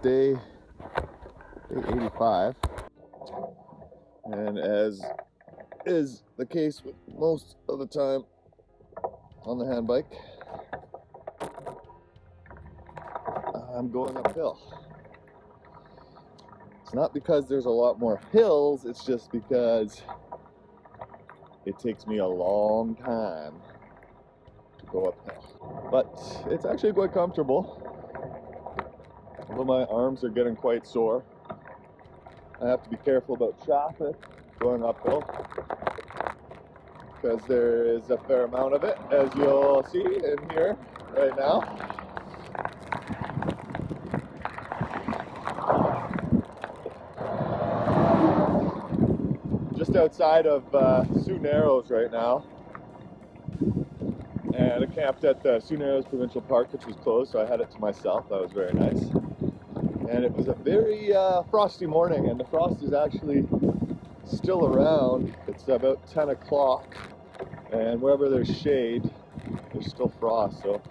day 85, and as is the case with most of the time on the hand bike, I'm going uphill. It's not because there's a lot more hills, it's just because it takes me a long time to go uphill. But it's actually quite comfortable, although my arms are getting quite sore. I have to be careful about traffic going uphill, because there is a fair amount of it, as you'll see in here right now. Just outside of Sioux Narrows right now, and I camped at the Sioux Narrows Provincial Park, which was closed, so I had it to myself. That was very nice. And it was a very frosty morning, and the frost is actually still around. It's about 10 o'clock, and wherever there's shade, there's still frost. So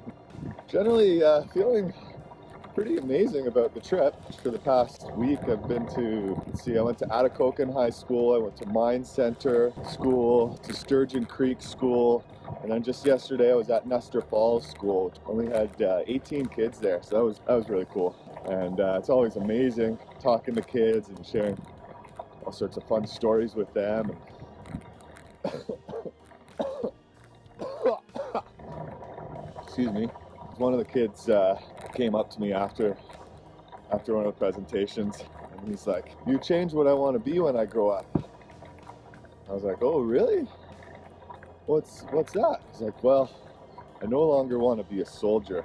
generally feeling pretty amazing about the trip. For the past week I've been to, I went to Atikokan High School, I went to Mine Center School, to Sturgeon Creek School, and then just yesterday I was at Nestor Falls School, which only had 18 kids there, so that was really cool. And it's always amazing talking to kids and sharing all sorts of fun stories with them. Excuse me. One of the kids came up to me after one of the presentations, and he's like, "You changed what I want to be when I grow up." I was like, "Oh, really? What's that?" He's like, "Well, I no longer want to be a soldier.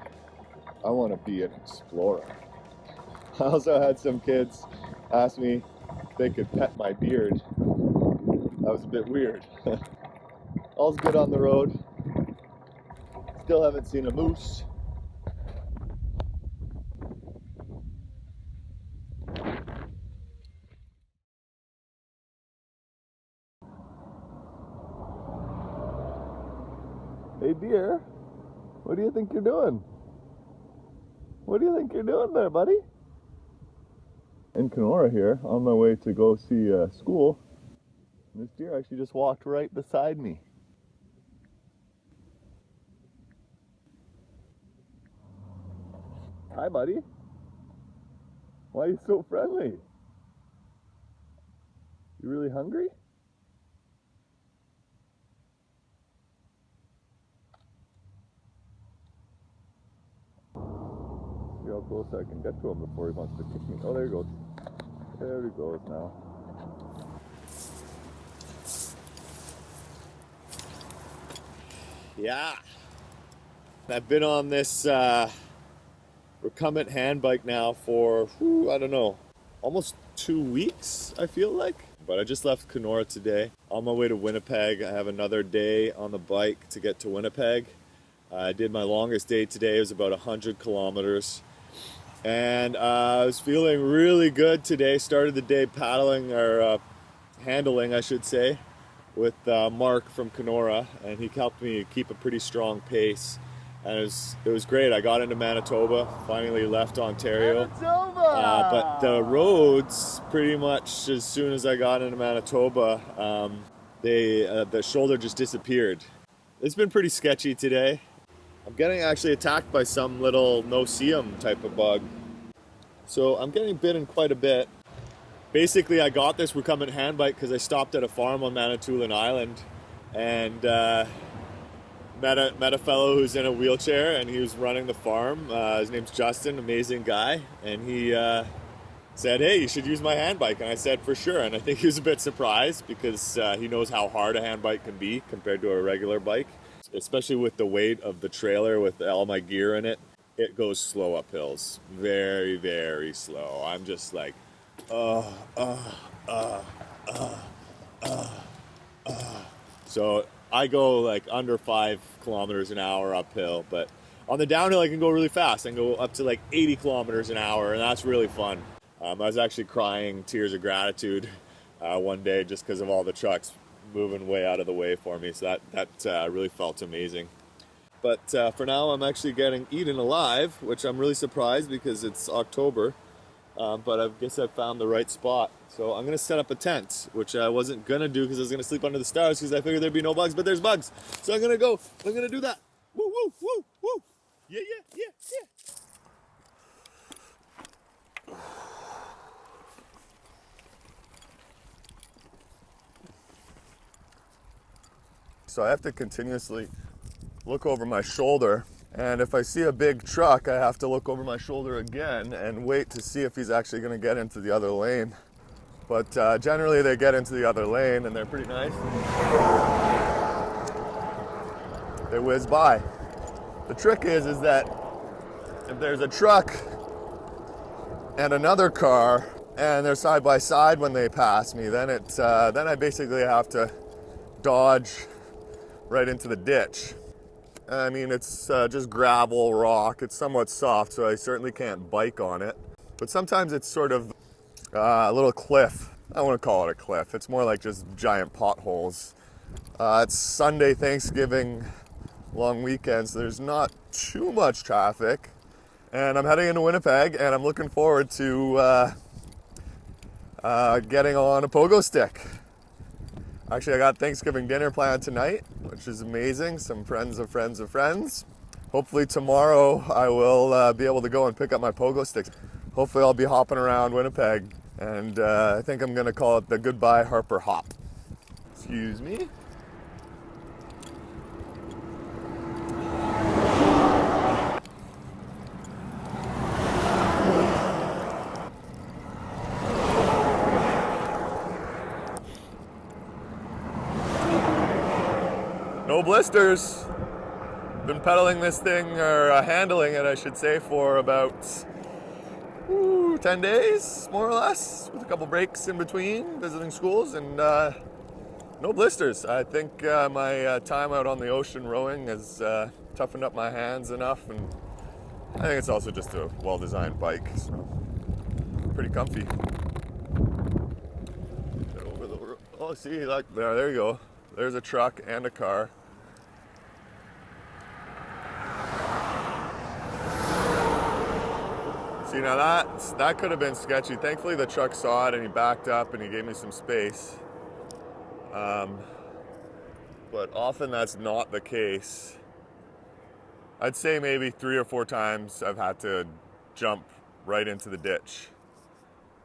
I want to be an explorer." I also had some kids ask me if they could pet my beard. That was a bit weird. All's good on the road. Still haven't seen a moose. Hey dear, what do you think you're doing? What do you think you're doing there, buddy? In Kenora here, on my way to go see school, this deer actually just walked right beside me. Hi, buddy. Why are you so friendly? You really hungry? See how close I can get to him before he wants to kick me. Oh, there he goes. There he goes now. Yeah. I've been on this recumbent hand bike now for, I don't know, almost 2 weeks, I feel like. But I just left Kenora today. On my way to Winnipeg. I have another day on the bike to get to Winnipeg. I did my longest day today. It was about 100 kilometers. And I was feeling really good today. Started the day paddling, or handling, I should say, with Mark from Kenora. And he helped me keep a pretty strong pace. And it was great. I got into Manitoba, finally left Ontario. Manitoba! But the roads, pretty much as soon as I got into Manitoba, the shoulder just disappeared. It's been pretty sketchy today. I'm getting actually attacked by some little no-see-em type of bug. So I'm getting bitten quite a bit. Basically, I got this recumbent hand bike because I stopped at a farm on Manitoulin Island and met a fellow who's in a wheelchair, and he was running the farm. His name's Justin, amazing guy, and he said, "Hey, you should use my hand bike," and I said, "For sure." And I think he was a bit surprised because he knows how hard a hand bike can be compared to a regular bike, especially with the weight of the trailer with all my gear in it. It goes slow up hills, very, very slow. I'm just like, So I go like under 5 kilometers an hour uphill, but on the downhill I can go really fast. I can go up to like 80 kilometers an hour, and that's really fun. I was actually crying tears of gratitude one day just because of all the trucks moving way out of the way for me, so that really felt amazing. But for now I'm actually getting eaten alive, which I'm really surprised because it's October but I guess I found the right spot. So I'm gonna set up a tent, which I wasn't gonna do because I was gonna sleep under the stars because I figured there'd be no bugs, but there's bugs. So I'm gonna do that. Woo, woo, woo, woo. Yeah, yeah, yeah, yeah. So I have to continuously look over my shoulder, and if I see a big truck, I have to look over my shoulder again and wait to see if he's actually going to get into the other lane. But generally they get into the other lane and they're pretty nice. They whiz by. The trick is that if there's a truck and another car and they're side by side when they pass me, then I basically have to dodge right into the ditch. I mean, it's just gravel, rock. It's somewhat soft, so I certainly can't bike on it. But sometimes it's sort of a little cliff. I don't want to call it a cliff. It's more like just giant potholes. It's Sunday, Thanksgiving, long weekend, so there's not too much traffic. And I'm heading into Winnipeg, and I'm looking forward to getting on a pogo stick. Actually, I got Thanksgiving dinner planned tonight, which is amazing. Some friends of friends of friends. Hopefully tomorrow I will be able to go and pick up my pogo sticks. Hopefully I'll be hopping around Winnipeg, and I think I'm gonna call it the Goodbye Harper Hop. Excuse me. No blisters. Been pedaling this thing, or handling it I should say, for about 10 days, more or less, with a couple breaks in between, visiting schools, and no blisters. I think my time out on the ocean rowing has toughened up my hands enough, and I think it's also just a well-designed bike, so pretty comfy. Oh, see, like, there you go. There's a truck and a car. See, now that could have been sketchy. Thankfully the truck saw it and he backed up and he gave me some space. But often that's not the case. I'd say maybe 3 or 4 times I've had to jump right into the ditch.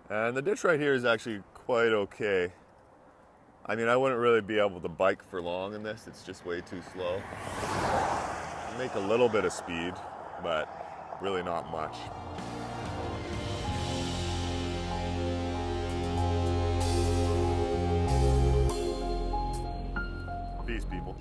And the ditch right here is actually quite okay. I mean, I wouldn't really be able to bike for long in this. It's just way too slow. I make a little bit of speed, but really not much. Peace, people.